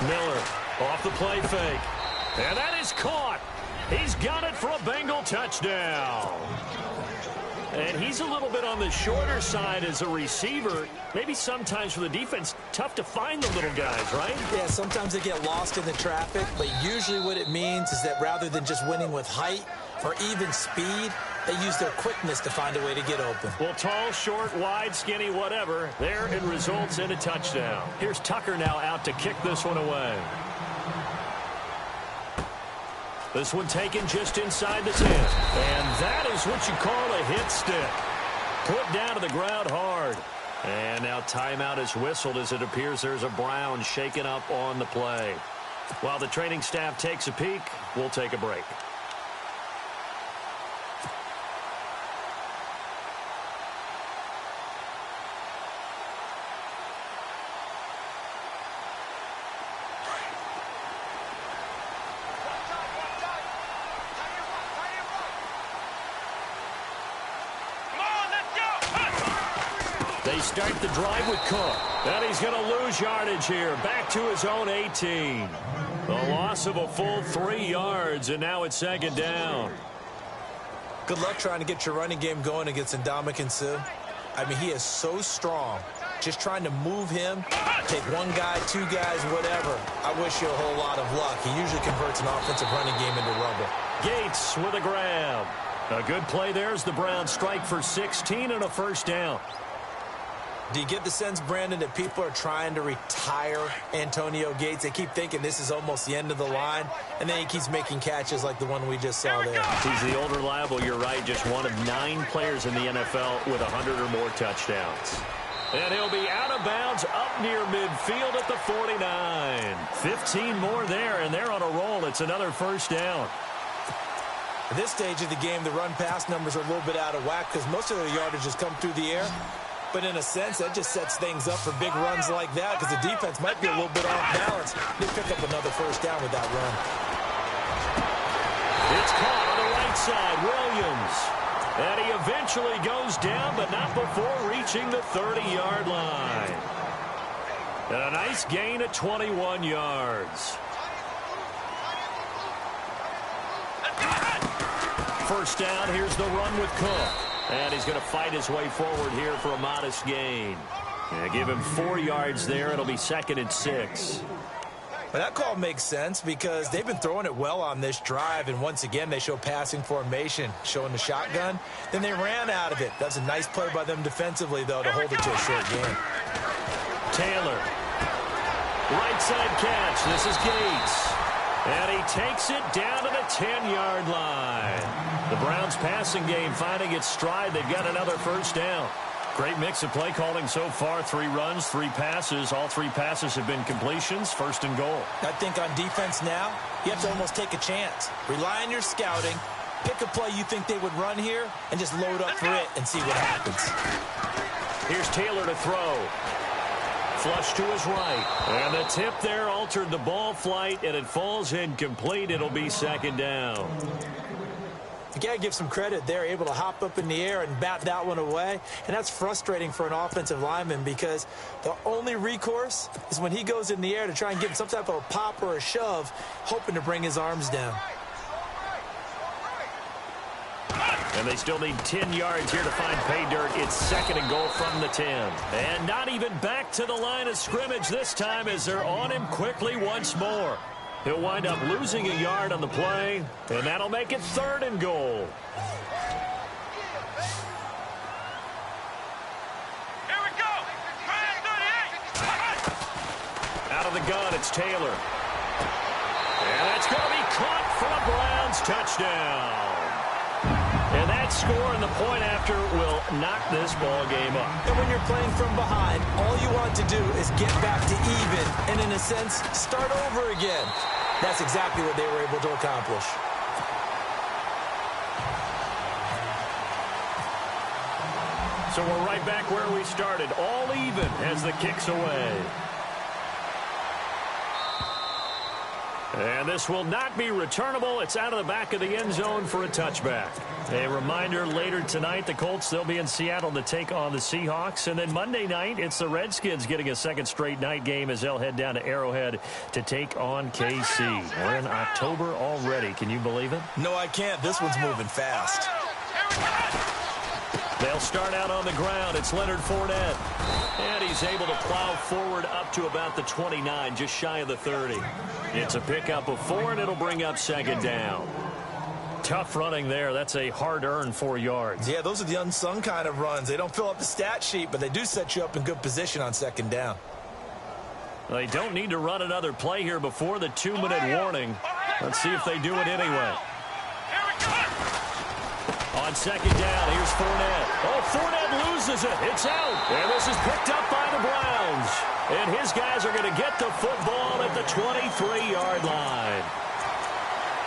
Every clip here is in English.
Miller off the play fake. And that is caught. He's got it for a Bengal touchdown. And he's a little bit on the shorter side as a receiver. Maybe sometimes for the defense, tough to find the little guys, right? Yeah, sometimes they get lost in the traffic, but usually what it means is that rather than just winning with height or even speed, they use their quickness to find a way to get open. Well, tall, short, wide, skinny, whatever, there it results in a touchdown. Here's Tucker now out to kick this one away. This one taken just inside the 10. And that is what you call a hit stick. Put down to the ground hard. And now timeout is whistled as it appears there's a Brown shaken up on the play. While the training staff takes a peek, we'll take a break. They start the drive with Cook. And he's going to lose yardage here. Back to his own 18. The loss of a full 3 yards, and now it's second down. Good luck trying to get your running game going against Ndamukong Suh. I mean, he is so strong. Just trying to move him, take one guy, two guys, whatever. I wish you a whole lot of luck. He usually converts an offensive running game into rubble. Gates with a grab. A good play there as the Browns strike for 16 and a first down. Do you get the sense, Brandon, that people are trying to retire Antonio Gates? They keep thinking this is almost the end of the line, and then he keeps making catches like the one we just saw there. He's the old reliable, you're right, just one of 9 players in the NFL with 100 or more touchdowns. And he'll be out of bounds up near midfield at the 49. 15 more there, and they're on a roll. It's another first down. At this stage of the game, the run-pass numbers are a little bit out of whack because most of their yardage has come through the air. But in a sense, that just sets things up for big runs like that because the defense might be a little bit off balance. They pick up another first down with that run. It's caught on the right side. Williams. And he eventually goes down, but not before reaching the 30-yard line. And a nice gain of 21 yards. First down, here's the run with Cook. And he's going to fight his way forward here for a modest gain. Give him 4 yards there. It'll be 2nd and 6. Well, that call makes sense because they've been throwing it well on this drive, and once again they show passing formation, showing the shotgun. Then they ran out of it. That's a nice play by them defensively, though, to hold it to a short game. Taylor. Right side catch. This is Gates. And he takes it down to the 10-yard line. The Browns passing game finding its stride. They've got another first down. Great mix of play calling so far. 3 runs, 3 passes. All 3 passes have been completions. 1st and goal. I think on defense now, you have to almost take a chance. Rely on your scouting. Pick a play you think they would run here and just load up for it and see what happens. Here's Taylor to throw. Flush to his right. And the tip there altered the ball flight, and it falls incomplete. It'll be 2nd down. You got to give some credit. They're able to hop up in the air and bat that one away. And that's frustrating for an offensive lineman because the only recourse is when he goes in the air to try and give him some type of a pop or a shove, hoping to bring his arms down. And they still need 10 yards here to find pay dirt. It's 2nd and goal from the 10. And not even back to the line of scrimmage this time as they're on him quickly once more. He'll wind up losing a yard on the play, and that'll make it 3rd and goal. Here we go. Out of the gun, it's Taylor. And that's going to be caught for a Browns touchdown. And that score and the point after will knock this ball game up. And when you're playing from behind, all you want to do is get back to even and, in a sense, start over again. That's exactly what they were able to accomplish. So we're right back where we started, all even as the kick's away. And this will not be returnable. It's out of the back of the end zone for a touchback. A reminder, later tonight, the Colts, they'll be in Seattle to take on the Seahawks. And then Monday night, it's the Redskins getting a second straight night game as they'll head down to Arrowhead to take on KC. We're in October already. Can you believe it? No, I can't. This one's moving fast. They'll start out on the ground. It's Leonard Fournette. And he's able to plow forward up to about the 29, just shy of the 30. It's a pickup of 4, and it'll bring up second down. Tough running there. That's a hard-earned 4 yards. Yeah, those are the unsung kind of runs. They don't fill up the stat sheet, but they do set you up in good position on second down. They don't need to run another play here before the 2-minute warning. Let's see if they do it anyway. On second down, here's Fournette. Oh, Fournette loses it. It's out. And this is picked up by the Browns. And his guys are going to get the football at the 23-yard line.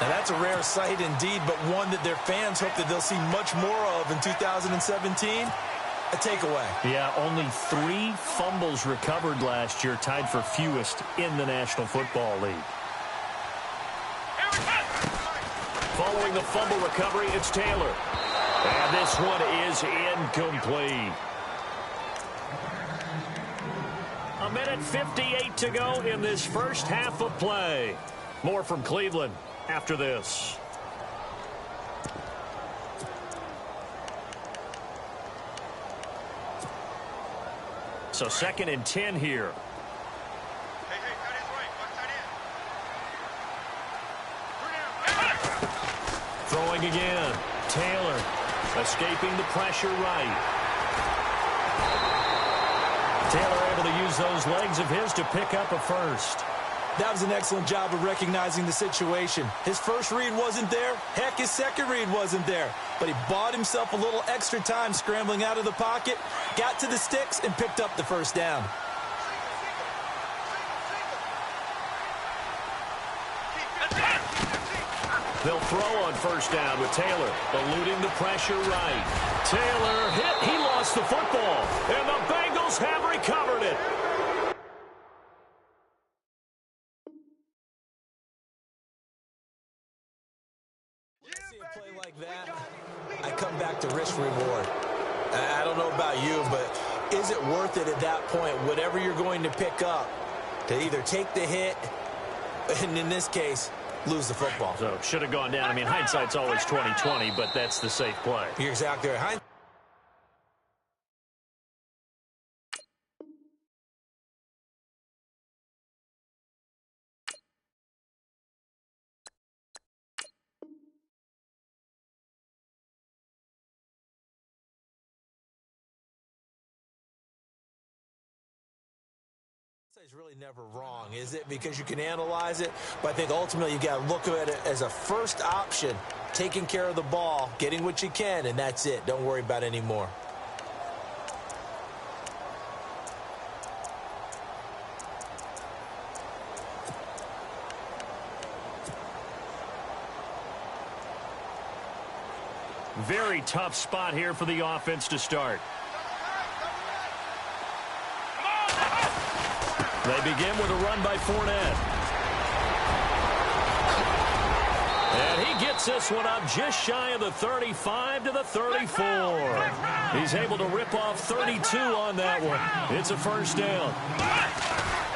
Now, that's a rare sight indeed, but one that their fans hope that they'll see much more of in 2017. A takeaway. Yeah, only 3 fumbles recovered last year, tied for fewest in the National Football League. Following the fumble recovery, it's Taylor. And this one is incomplete. 1:58 to go in this first half of play. More from Cleveland after this. So 2nd and 10 here. Throwing again. Taylor escaping the pressure right. Taylor able to use those legs of his to pick up a first. That was an excellent job of recognizing the situation. His first read wasn't there. Heck, his second read wasn't there. But he bought himself a little extra time scrambling out of the pocket, got to the sticks, and picked up the first down. They'll throw on first down with Taylor, eluding the pressure right. Taylor hit. He lost the football, and the Bengals have recovered it. When I see a play like that, I come back to risk reward. I don't know about you, but is it worth it at that point, whatever you're going to pick up, to either take the hit, and in this case, lose the football? So should have gone down. I mean, hindsight's always 20/20, but that's the safe play. You're exactly right. It's really never wrong, is it? Because you can analyze it, but I think ultimately you got to look at it as a first option, taking care of the ball, getting what you can, and that's it. Don't worry about it anymore. Very tough spot here for the offense to start. They begin with a run by Fournette. And he gets this one up just shy of the 35 to the 34. He's able to rip off 32 on that one. It's a first down.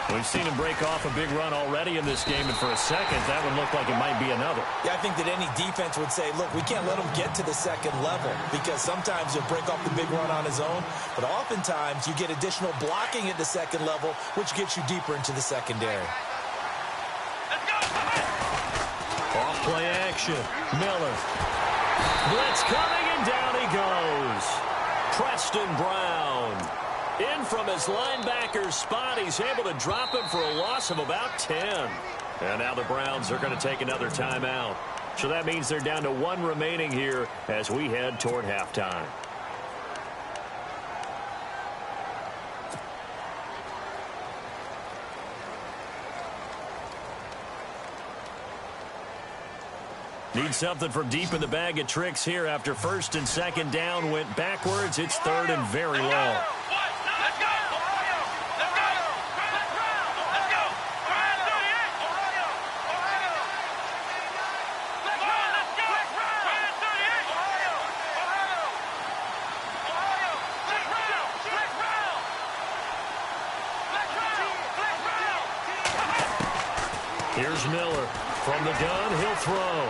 We've seen him break off a big run already in this game, and for a second, that one looked like it might be another. Yeah, I think that any defense would say, look, we can't let him get to the second level, because sometimes he'll break off the big run on his own, but oftentimes you get additional blocking at the second level, which gets you deeper into the secondary. Off play action. Miller. Blitz coming, and down he goes. Preston Brown. In from his linebacker's spot, he's able to drop him for a loss of about 10. And now the Browns are going to take another timeout. So that means they're down to 1 remaining here as we head toward halftime. Need something from deep in the bag of tricks here after first and second down went backwards. It's third and very long. Here's Miller. From the gun, he'll throw.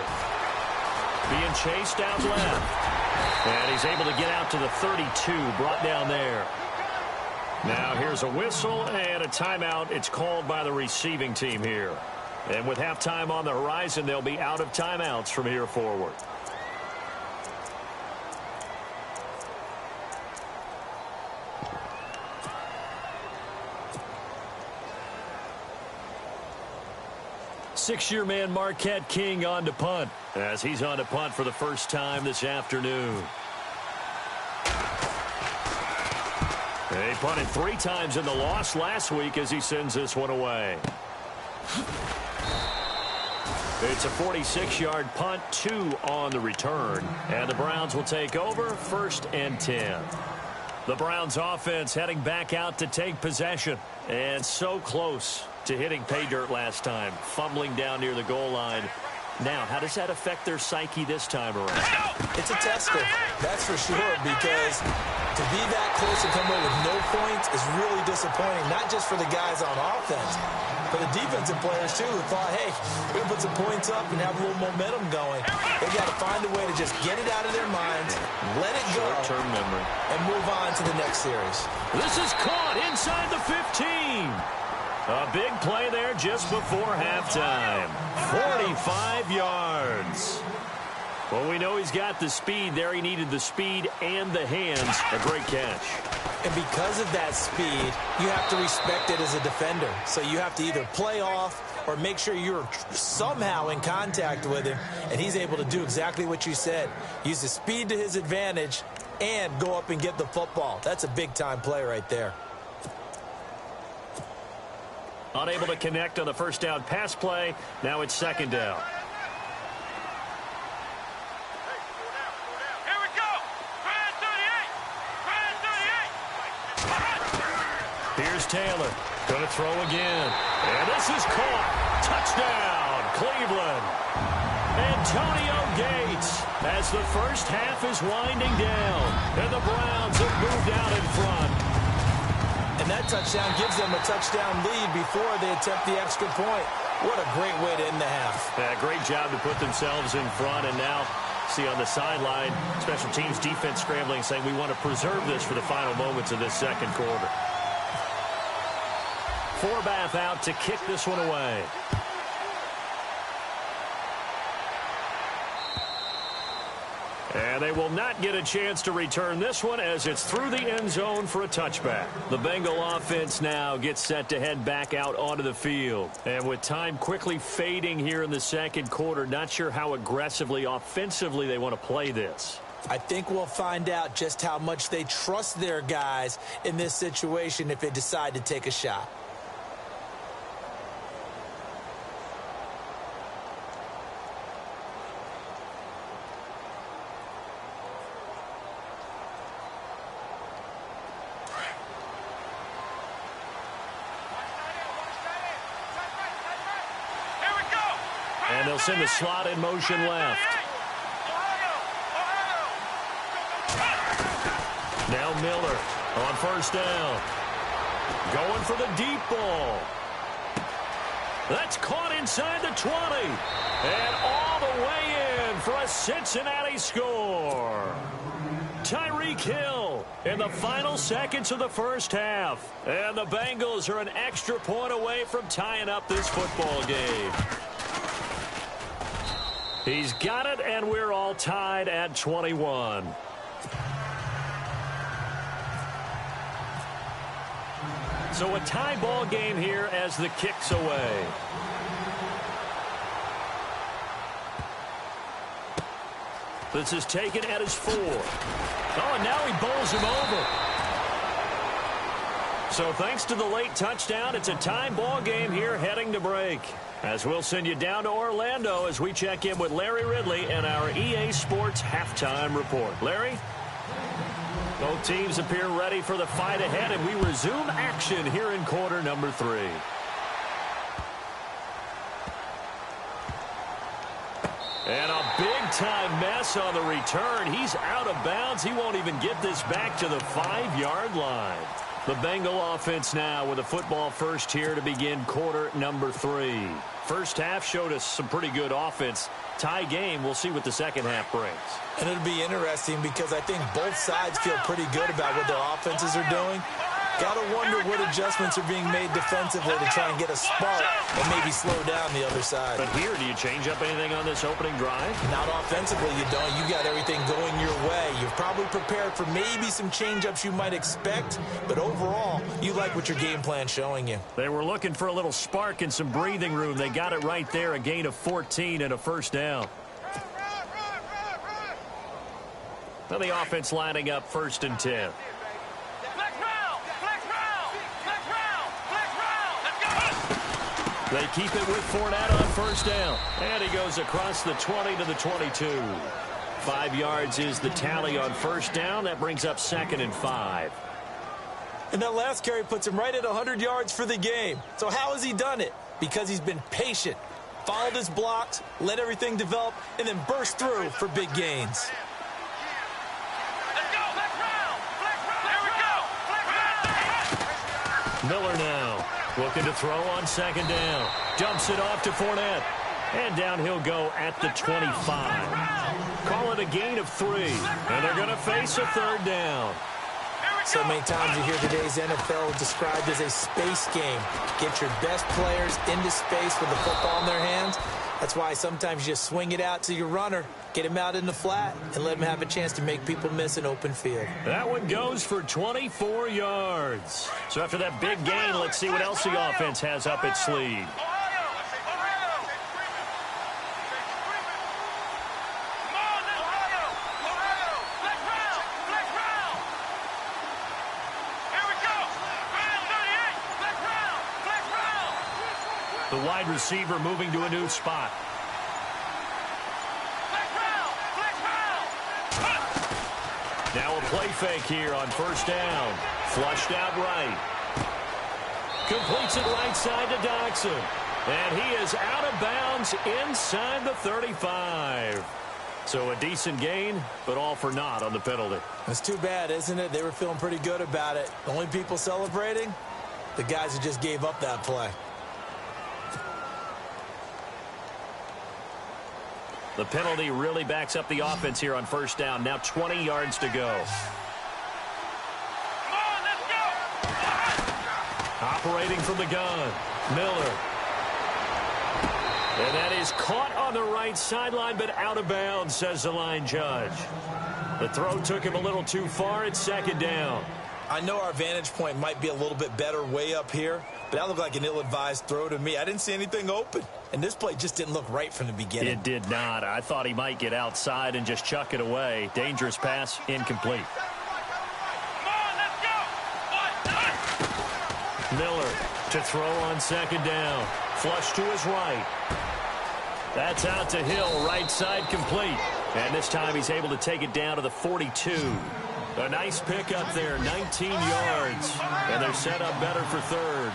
Being chased out left. And he's able to get out to the 32, brought down there. Now here's a whistle and a timeout. It's called by the receiving team here. And with halftime on the horizon, they'll be out of timeouts from here forward. Six-year man Marquette King on to punt, as he's on to punt for the first time this afternoon. They punted 3 times in the loss last week as he sends this one away. It's a 46-yard punt, 2 on the return. And the Browns will take over, 1st and 10. The Browns offense heading back out to take possession. And so close to hitting pay dirt last time, fumbling down near the goal line. Now, how does that affect their psyche this time around? It's a tester, that's for sure, because to be that close and come away with no points is really disappointing, not just for the guys on offense, for the defensive players, too, who thought, hey, we're going to put some points up and have a little momentum going. They've got to find a way to just get it out of their minds, let it go, short-term memory, and move on to the next series. This is caught inside the 15. A big play there just before halftime. 45 yards. Well, we know he's got the speed there. He needed the speed and the hands. A great catch. And because of that speed, you have to respect it as a defender. So you have to either play off or make sure you're somehow in contact with him. And he's able to do exactly what you said. Use the speed to his advantage and go up and get the football. That's a big-time play right there. Unable to connect on the first down pass play. Now it's 2nd down. Here we go. Here's Taylor. Going to throw again. And this is caught. Touchdown, Cleveland. Antonio Gates as the first half is winding down. And the Browns have moved out in front. And that touchdown gives them a touchdown lead before they attempt the extra point. What a great way to end the half. Yeah, great job to put themselves in front. And now, see on the sideline, special teams defense scrambling, saying we want to preserve this for the final moments of this second quarter. Forbath out to kick this one away. And they will not get a chance to return this one as it's through the end zone for a touchback. The Bengal offense now gets set to head back out onto the field. And with time quickly fading here in the second quarter, not sure how aggressively, offensively they want to play this. I think we'll find out just how much they trust their guys in this situation if they decide to take a shot. And they'll send the slot in motion left. Now Miller on first down. Going for the deep ball. That's caught inside the 20. And all the way in for a Cincinnati score. Tyreek Hill in the final seconds of the first half. And the Bengals are an extra point away from tying up this football game. He's got it, and we're all tied at 21. So a tie ball game here as the kick's away. This is taken at his 4. Oh, and now he bowls him over. So thanks to the late touchdown, it's a tie ball game here heading to break. As we'll send you down to Orlando as we check in with Larry Ridley and our EA Sports Halftime Report. Larry? Both teams appear ready for the fight ahead, and we resume action here in quarter number 3. And a big-time mess on the return. He's out of bounds. He won't even get this back to the 5-yard line. The Bengal offense now with a football first here to begin quarter number 3. First half showed us some pretty good offense. Tie game, we'll see what the second half brings. And it'll be interesting because I think both sides feel pretty good about what their offenses are doing. Got to wonder what adjustments are being made defensively to try and get a spark and maybe slow down the other side. But here, do you change up anything on this opening drive? Not offensively, you don't. You got everything going your way. You've probably prepared for maybe some change-ups you might expect, but overall, you like what your game plan's showing you. They were looking for a little spark and some breathing room. They got it right there, a gain of 14 and a first down. Now the offense lining up 1st and 10. They keep it with Fournette on first down. And he goes across the 20 to the 22. 5 yards is the tally on first down. That brings up 2nd and 5. And that last carry puts him right at 100 yards for the game. So how has he done it? Because he's been patient, followed his blocks, let everything develop, and then burst through for big gains. Miller now looking to throw on 2nd down. Dumps it off to Fournette. And down he'll go at the 25. Call it a gain of 3. And they're going to face a 3rd down. So many times you hear today's NFL described as a space game. Get your best players into space with the football in their hands. That's why sometimes you just swing it out to your runner, get him out in the flat, and let him have a chance to make people miss an open field. That one goes for 24 yards. So after that big gain, let's see what else the offense has up its sleeve. The wide receiver moving to a new spot. Now a play fake here on first down. Flushed out right. Completes it right side to Doxson. And he is out of bounds inside the 35. So a decent gain, but all for naught on the penalty. That's too bad, isn't it? They were feeling pretty good about it. The only people celebrating, the guys who just gave up that play. The penalty really backs up the offense here on first down. Now 20 yards to go. Operating from the gun, Miller. And that is caught on the right sideline, but out of bounds, says the line judge. The throw took him a little too far. It's 2nd down. I know our vantage point might be a little bit better way up here, but that looked like an ill-advised throw to me. I didn't see anything open, and this play just didn't look right from the beginning. It did not. I thought he might get outside and just chuck it away. Dangerous pass, incomplete. Miller to throw on 2nd down. Flush to his right. That's out to Hill, right side complete. And this time he's able to take it down to the 42. A nice pick up there, 19 yards. And they're set up better for 3rd.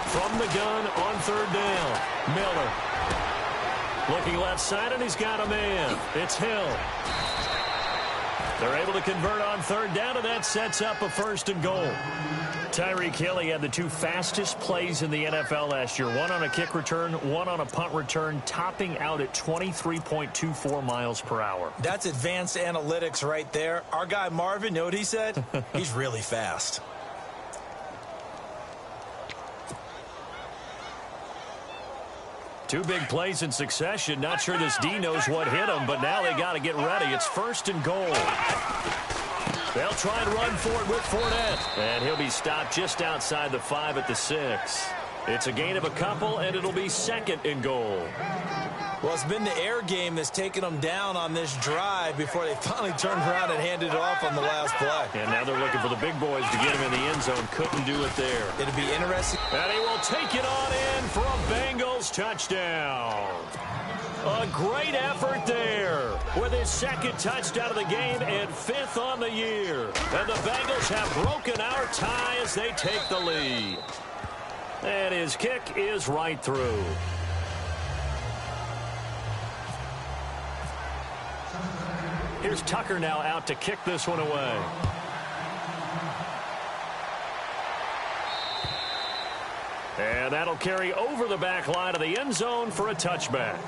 From the gun on 3rd down, Miller. Looking left side, and he's got a man. It's Hill. They're able to convert on 3rd down, and that sets up a 1st and goal. Tyreek Hill, he had the 2 fastest plays in the NFL last year. One on a kick return, one on a punt return, topping out at 23.24 miles per hour. That's advanced analytics right there. Our guy Marvin, you know what he said? He's really fast. Two big plays in succession. Not sure this D knows what hit him, but now they got to get ready. It's 1st and goal. They'll try and run for it with Fournette. And he'll be stopped just outside the 5 at the 6. It's a gain of a couple, and it'll be 2nd and goal. Well, it's been the air game that's taken them down on this drive before they finally turned around and handed it off on the last play. And now they're looking for the big boys to get him in the end zone. Couldn't do it there. It'll be interesting. And he will take it on in for a Bengals touchdown. A great effort there with his 2nd touchdown of the game and 5th on the year. And the Bengals have broken our tie as they take the lead. And his kick is right through. Here's Tucker now out to kick this one away. And that'll carry over the back line of the end zone for a touchback.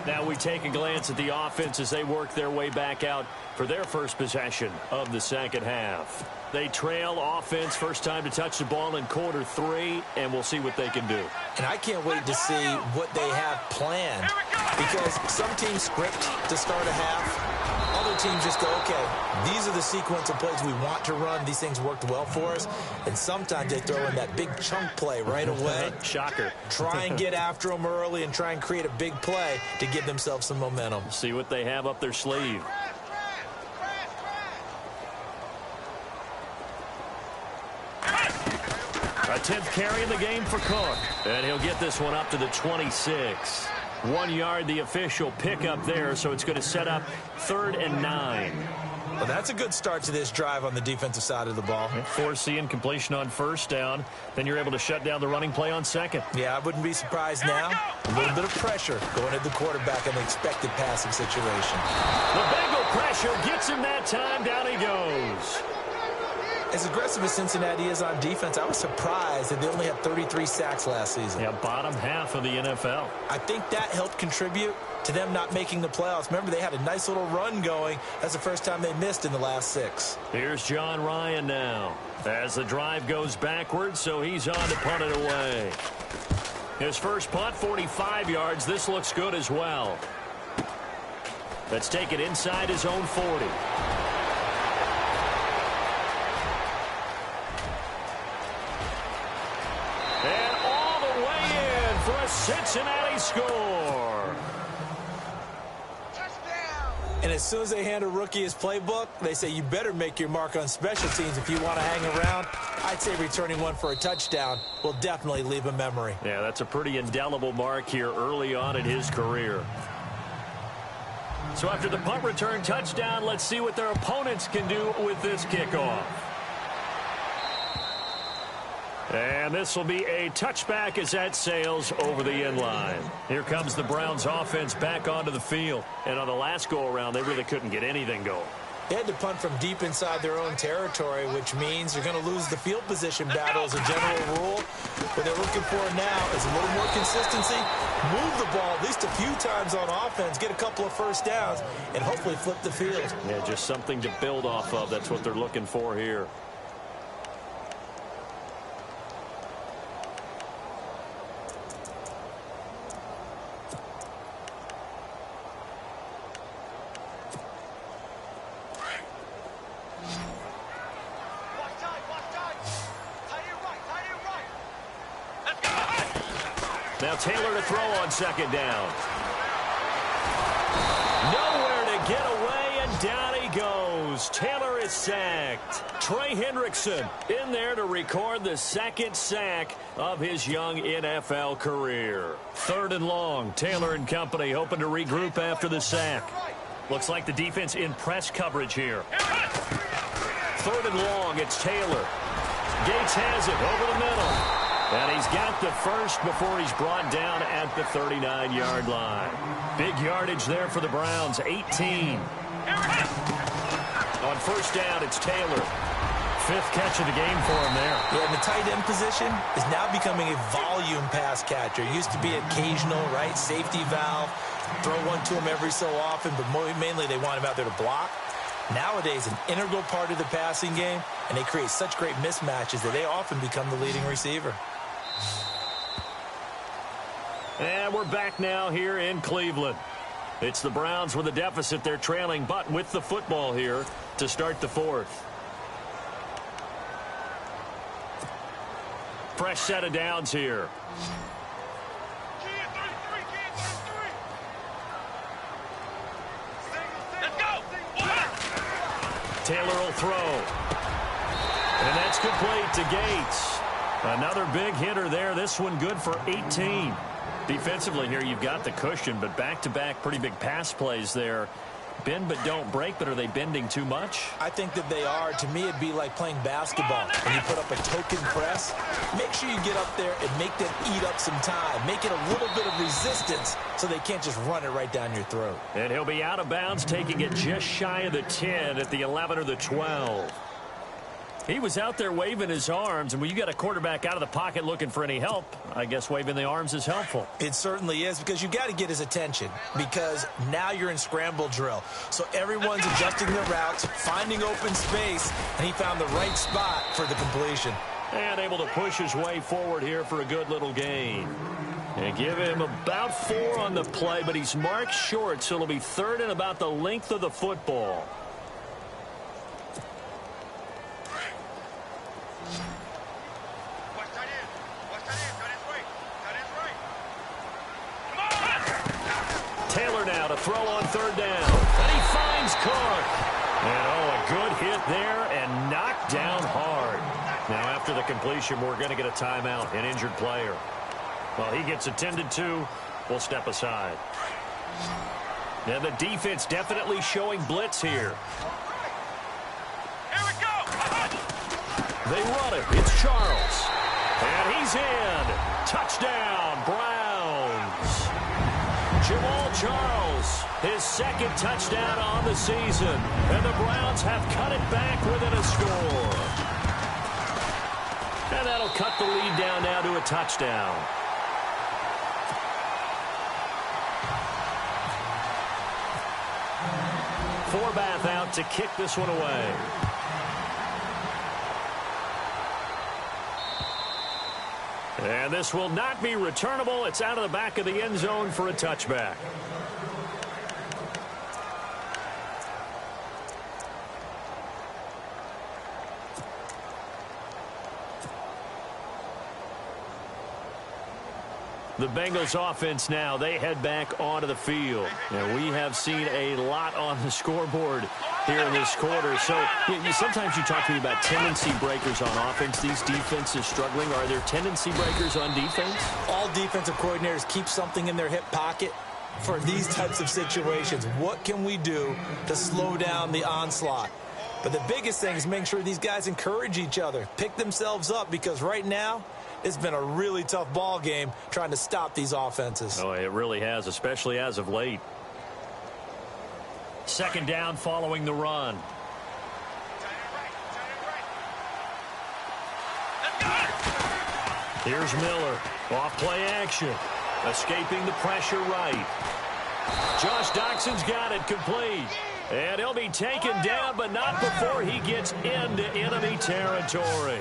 Now we take a glance at the offense as they work their way back out for their first possession of the second half. They trail offense, first time to touch the ball in quarter 3, and we'll see what they can do. And I can't wait to see what they have planned, because some teams script to start a half. Other teams just go, okay, these are the sequence of plays we want to run. These things worked well for us. And sometimes they throw in that big chunk play right away. Shocker. Try and get after them early and try and create a big play to give themselves some momentum. See what they have up their sleeve. A 10th carry in the game for Cook. And he'll get this one up to the 26. 1 yard, the official pickup there, so it's going to set up 3rd and 9. Well, that's a good start to this drive on the defensive side of the ball. Forcing completion on first down. Then you're able to shut down the running play on second. Yeah, I wouldn't be surprised now. A little bit of pressure going at the quarterback in the expected passing situation. The Bengal pressure gets him that time. Down he goes. As aggressive as Cincinnati is on defense, I was surprised that they only had 33 sacks last season. Yeah, bottom half of the NFL. I think that helped contribute to them not making the playoffs. Remember, they had a nice little run going. That's the first time they missed in the last 6. Here's John Ryan now as the drive goes backwards, so he's on to punt it away. His first punt, 45 yards. This looks good as well. Let's take it inside his own 40. And all the way in for a Cincinnati score. And as soon as they hand a rookie his playbook, they say you better make your mark on special teams if you want to hang around. I'd say returning one for a touchdown will definitely leave a memory. Yeah, that's a pretty indelible mark here early on in his career. So after the punt return touchdown, let's see what their opponents can do with this kickoff. And this will be a touchback as that sails over the end line. Here comes the Browns offense back onto the field. And on the last go-around, they really couldn't get anything going. They had to punt from deep inside their own territory, which means you're going to lose the field position battle as a general rule. What they're looking for now is a little more consistency, move the ball at least a few times on offense, get a couple of first downs, and hopefully flip the field. Yeah, just something to build off of. That's what they're looking for here. Now Taylor to throw on second down. Nowhere to get away, and down he goes. Taylor is sacked. Trey Hendrickson in there to record the second sack of his young NFL career. 3rd and long. Taylor and company hoping to regroup after the sack. Looks like the defense in press coverage here. 3rd and long. It's Taylor. Gates has it over the middle. And he's got the first before he's brought down at the 39-yard line. Big yardage there for the Browns, 18. On first down, it's Taylor. 5th catch of the game for him there. Yeah, and the tight end position is now becoming a volume pass catcher. It used to be occasional, right, safety valve. Throw one to him every so often, but mainly they want him out there to block. Nowadays, an integral part of the passing game, and they create such great mismatches that they often become the leading receiver. And we're back now here in Cleveland. It's the Browns with a deficit. They're trailing, but with the football here to start the 4th. Fresh set of downs here. Taylor will throw. And that's complete to Gates. Another big hitter there. This one good for 18. Defensively here, you've got the cushion, but back-to-back pretty big pass plays there. Bend but don't break, but are they bending too much? I think that they are. To me, it'd be like playing basketball. When you put up a token press, make sure you get up there and make them eat up some time. Make it a little bit of resistance so they can't just run it right down your throat. And he'll be out of bounds, taking it just shy of the 10 at the 11 or the 12. He was out there waving his arms, and when you got a quarterback out of the pocket looking for any help, I guess waving the arms is helpful. It certainly is, because you got to get his attention, because now you're in scramble drill. So everyone's adjusting their routes, finding open space, and he found the right spot for the completion. And able to push his way forward here for a good little gain. And give him about 4 on the play, but he's marked short, so it'll be 3rd and about the length of the football. Taylor now to throw on 3rd down. And he finds Cook. And a good hit there and knocked down hard. Now after the completion, we're going to get a timeout, an injured player. Well, he gets attended to. We'll step aside. Now the defense definitely showing blitz here. Here we go. They run it. It's Charles. And he's in. Touchdown, Browns. Jamal Charles, his 2nd touchdown on the season. And the Browns have cut it back within a score. And that'll cut the lead down now to a touchdown. Forbath out to kick this one away. And this will not be returnable. It's out of the back of the end zone for a touchback. The Bengals offense now, they head back onto the field. And we have seen a lot on the scoreboard here in this quarter. So sometimes you talk to me about tendency breakers on offense. These defenses struggling. Are there tendency breakers on defense? All defensive coordinators keep something in their hip pocket for these types of situations. What can we do to slow down the onslaught? But the biggest thing is making sure these guys encourage each other, pick themselves up, because right now, it's been a really tough ball game trying to stop these offenses. Oh, it really has, especially as of late. 2nd down following the run. Here's Miller. Off play action. Escaping the pressure right. Josh Doxson's got it complete. And he'll be taken down, but not before he gets into enemy territory.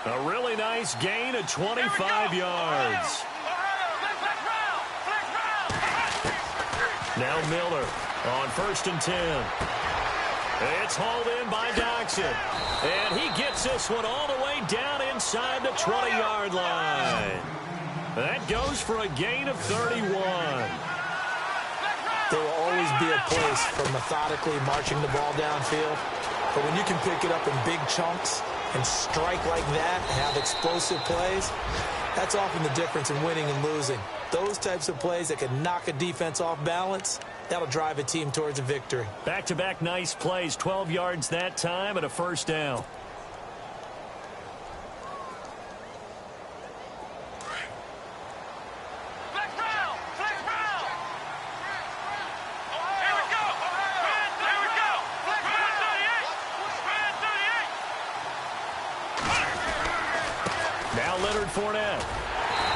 A really nice gain of 25 yards. Now Miller on 1st and 10. It's hauled in by Doxson. And he gets this one all the way down inside the 20-yard line. That goes for a gain of 31. There will always be a place for methodically marching the ball downfield. But when you can pick it up in big chunks and strike like that and have explosive plays, that's often the difference in winning and losing. Those types of plays that can knock a defense off balance, that'll drive a team towards a victory. Back-to-back nice plays, 12 yards that time and a 1st down. Now Leonard Fournette.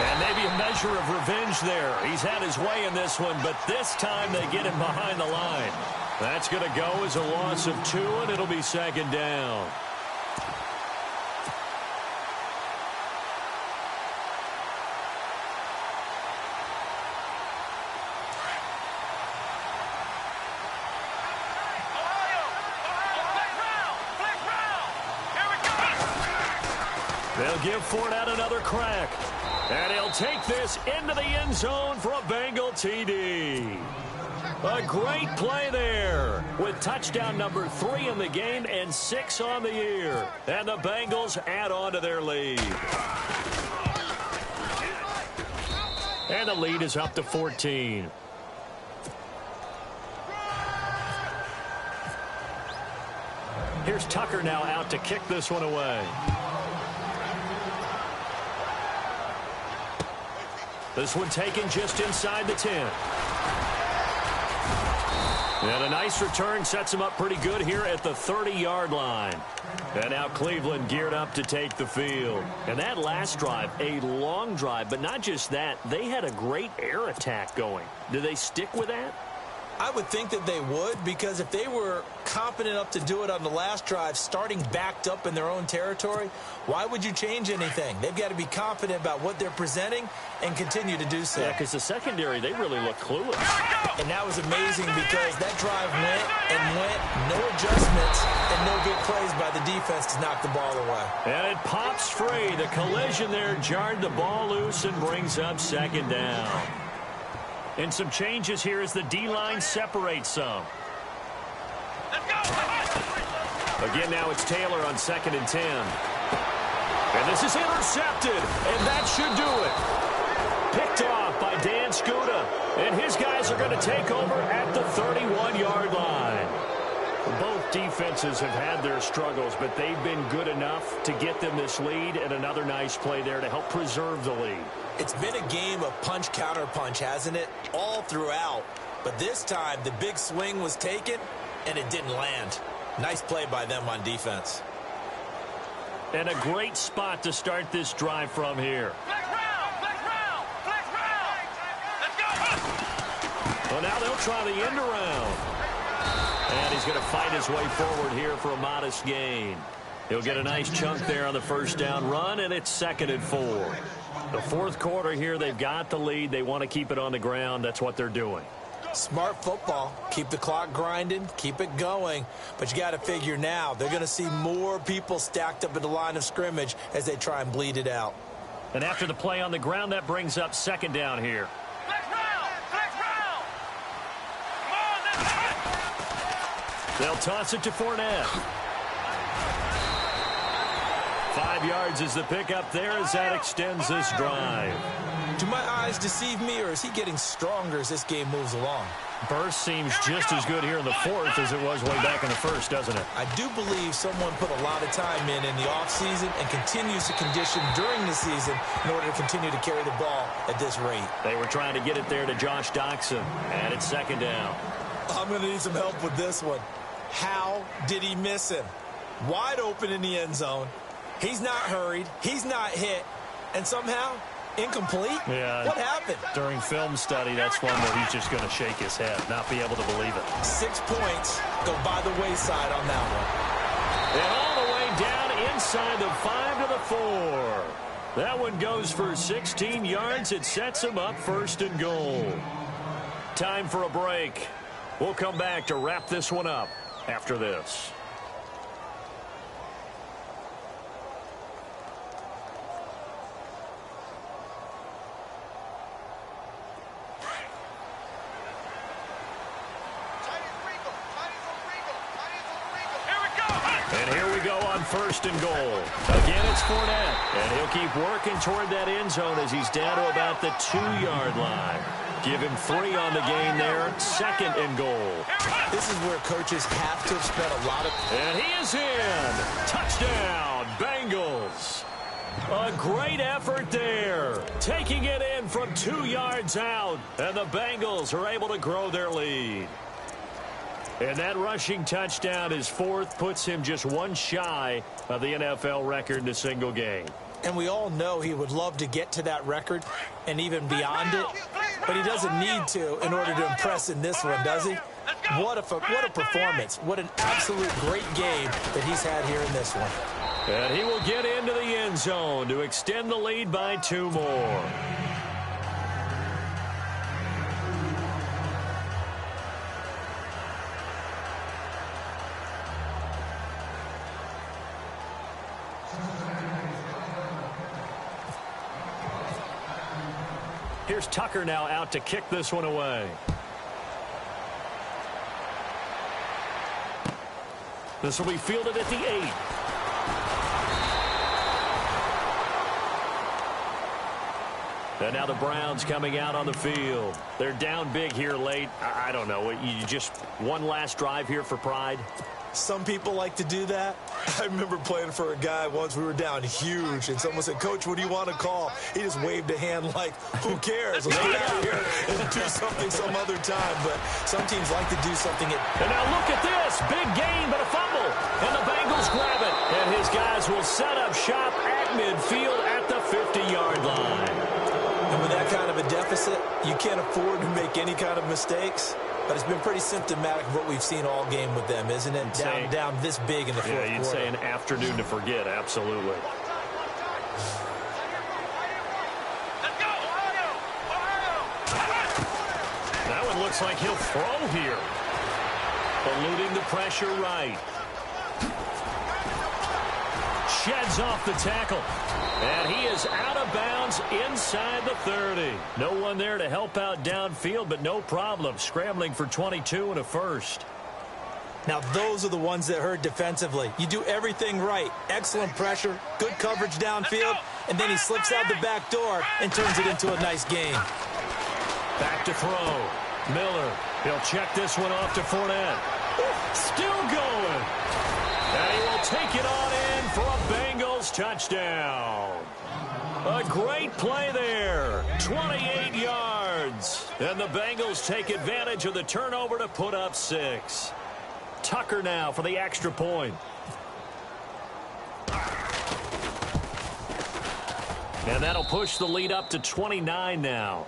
And maybe a measure of revenge there. He's had his way in this one, but this time they get him behind the line. That's going to go as a loss of 2, and it'll be 2nd down. They'll give Fournette another crack. And he'll take this into the end zone for a Bengal TD. A great play there with touchdown number 3 in the game and 6 on the year. And the Bengals add on to their lead. And the lead is up to 14. Here's Tucker now out to kick this one away. This one taken just inside the 10. And a nice return sets him up pretty good here at the 30-yard line. And now Cleveland geared up to take the field. And that last drive, a long drive, but not just that. They had a great air attack going. Do they stick with that? I would think that they would, because if they were competent enough to do it on the last drive, starting backed up in their own territory, why would you change anything? They've got to be confident about what they're presenting and continue to do so. Yeah, because the secondary, they really look clueless. And that was amazing because that drive went and went, no adjustments, and no big plays by the defense to knock the ball away. And it pops free. The collision there jarred the ball loose and brings up second down. And some changes here as the D-line separates some. Again, now it's Taylor on 2nd and 10. And this is intercepted, and that should do it. Picked off by Dan Skuta. And his guys are going to take over at the 31-yard line. Both defenses have had their struggles, but they've been good enough to get them this lead, and another nice play there to help preserve the lead. It's been a game of punch-counter-punch, hasn't it? All throughout. But this time, the big swing was taken, and it didn't land. Nice play by them on defense. And a great spot to start this drive from here. Well, now they'll try the end around. And he's going to fight his way forward here for a modest gain. He'll get a nice chunk there on the first down run, and it's 2nd and 4. The fourth quarter here, they've got the lead. They want to keep it on the ground. That's what they're doing. Smart football. Keep the clock grinding. Keep it going. But you got to figure now, they're going to see more people stacked up at the line of scrimmage as they try and bleed it out. And after the play on the ground, that brings up second down here. They'll toss it to Fournette. 5 yards is the pickup there as that extends this drive. Do my eyes deceive me, or is he getting stronger as this game moves along? Burst seems just as good here in the fourth as it was way back in the first, doesn't it? I do believe someone put a lot of time in the offseason and continues to condition during the season in order to continue to carry the ball at this rate. They were trying to get it there to Josh Doctson, and it's second down. I'm going to need some help with this one. How did he miss him? Wide open in the end zone. He's not hurried. He's not hit. And somehow, incomplete? Yeah. What happened? During film study, that's one where he's just going to shake his head, not be able to believe it. 6 points go by the wayside on that one. And all the way down inside the 5 to the 4. That one goes for 16 yards. It sets him up 1st and goal. Time for a break. We'll come back to wrap this one up after this. And here we go on 1st and goal. Again, it's Fournette. And he'll keep working toward that end zone as he's down to about the 2-yard line. Give him 3 on the game there. 2nd and goal. This is where coaches have to have spent a lot of... And he is in. Touchdown, Bengals. A great effort there. Taking it in from 2 yards out. And the Bengals are able to grow their lead. And that rushing touchdown, his 4th, puts him just one shy of the NFL record in a single game. And we all know he would love to get to that record and even beyond it. But he doesn't need to in order to impress in this one, does he? What a performance. What an absolute great game that he's had here in this one. And he will get into the end zone to extend the lead by 2 more. Here's Tucker now out to kick this one away. This will be fielded at the 8. And now the Browns coming out on the field. They're down big here late. I don't know. You just one last drive here for pride? Some people like to do that. I remember playing for a guy once. We were down huge, and someone said, "Coach, what do you want to call?" He just waved a hand like, "Who cares? Let's get out of here and do something some other time." But some teams like to do something. And now look at this. Big gain, but a fumble. And the Bengals grab it. And his guys will set up shop at midfield at the 50-yard line. And with that kind of a deficit, you can't afford to make any kind of mistakes. But it's been pretty symptomatic of what we've seen all game with them, isn't it? Down this big in the fourth quarter. Yeah, you'd say an afternoon to forget, absolutely. That one looks like he'll throw here. Eluding the pressure right. Sheds off the tackle. And he is out of bounds inside the 30. No one there to help out downfield, but no problem. Scrambling for 22 and a first. Now, those are the ones that hurt defensively. You do everything right. Excellent pressure, good coverage downfield, and then he slips out the back door and turns it into a nice gain. Back to throw. Miller. He'll check this one off to Fournette. Still going. And he will take it on in for a Bengals touchdown. A great play there. 28 yards. And the Bengals take advantage of the turnover to put up 6. Tucker now for the extra point. And that'll push the lead up to 29 now.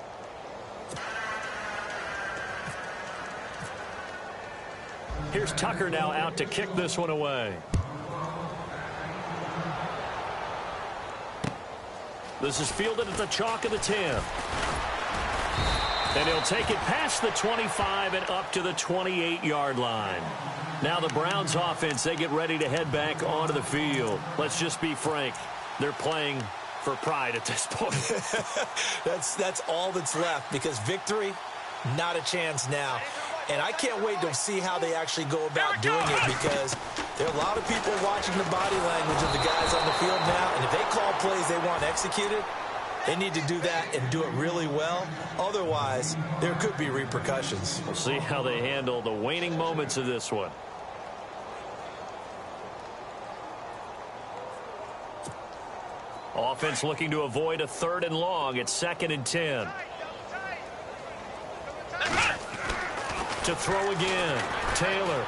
Here's Tucker now out to kick this one away. This is fielded at the chalk of the 10. And he'll take it past the 25 and up to the 28-yard line. Now the Browns offense, they get ready to head back onto the field. Let's just be frank. They're playing for pride at this point. That's all that's left, because victory, not a chance now. And I can't wait to see how they actually go about doing it, because there are a lot of people watching the body language of the guys on the field now, and if they call plays they want executed, they need to do that and do it really well. Otherwise, there could be repercussions. We'll see how they handle the waning moments of this one. Offense looking to avoid a 3rd and long. It's 2nd and 10. To throw again. Taylor.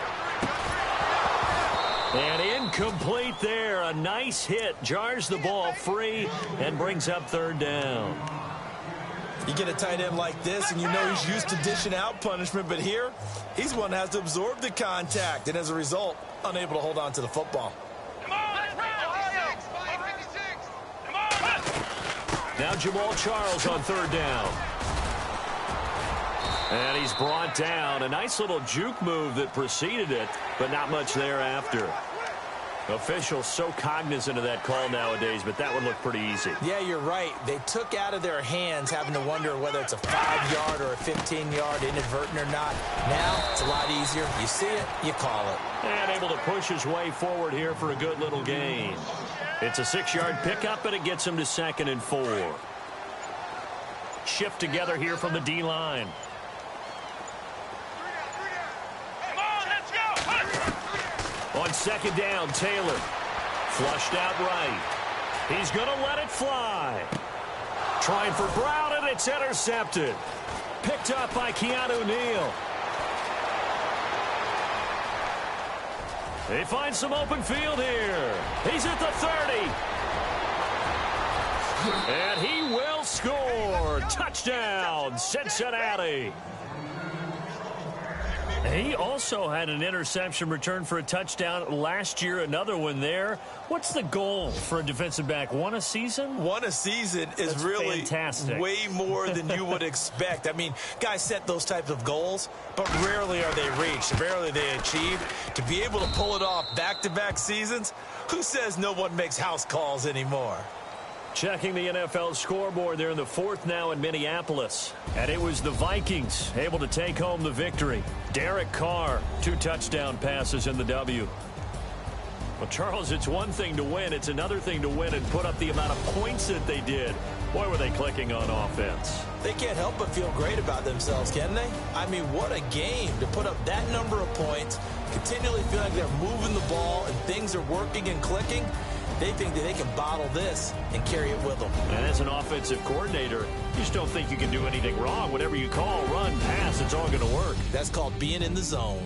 And incomplete there. A nice hit. Jars the ball free and brings up 3rd down. You get a tight end like this, and you know he's used to dishing out punishment, but here, he's one that has to absorb the contact, and as a result, unable to hold on to the football. Now Jamal Charles on 3rd down. And he's brought down. A nice little juke move that preceded it, but not much thereafter. Officials so cognizant of that call nowadays, but that would look pretty easy. Yeah, you're right. They took out of their hands having to wonder whether it's a 5-yard or a 15-yard inadvertent or not. Now it's a lot easier. You see it, you call it. And able to push his way forward here for a good little gain. It's a 6-yard pickup, and it gets him to 2nd and 4. Shift together here from the D-line. On 2nd down, Taylor. Flushed out right. He's going to let it fly. Trying for Brown, and it's intercepted. Picked up by Keanu Neal. They find some open field here. He's at the 30. And he will score. Touchdown, Cincinnati. He also had an interception return for a touchdown last year, another one there. What's the goal for a defensive back? One a season? One a season is That's really fantastic. Way more than you would expect. I mean, guys set those types of goals, but rarely are they reached, rarely are they achieved. To be able to pull it off back-to-back seasons, who says no one makes house calls anymore? Checking the NFL scoreboard, they're in the 4th now in Minneapolis. And it was the Vikings able to take home the victory. Derek Carr, 2 touchdown passes in the W. Well, Charles, it's one thing to win. It's another thing to win and put up the amount of points that they did. Boy, were they clicking on offense. They can't help but feel great about themselves, can they? I mean, what a game to put up that number of points, continually feel like they're moving the ball and things are working and clicking. They think that they can bottle this and carry it with them. And as an offensive coordinator, you just don't think you can do anything wrong. Whatever you call, run, pass, it's all going to work. That's called being in the zone.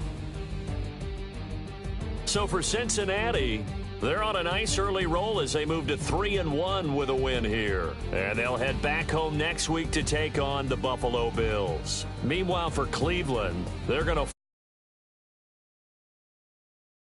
So for Cincinnati, they're on a nice early roll as they move to 3-1 with a win here. And they'll head back home next week to take on the Buffalo Bills. Meanwhile, for Cleveland, they're going to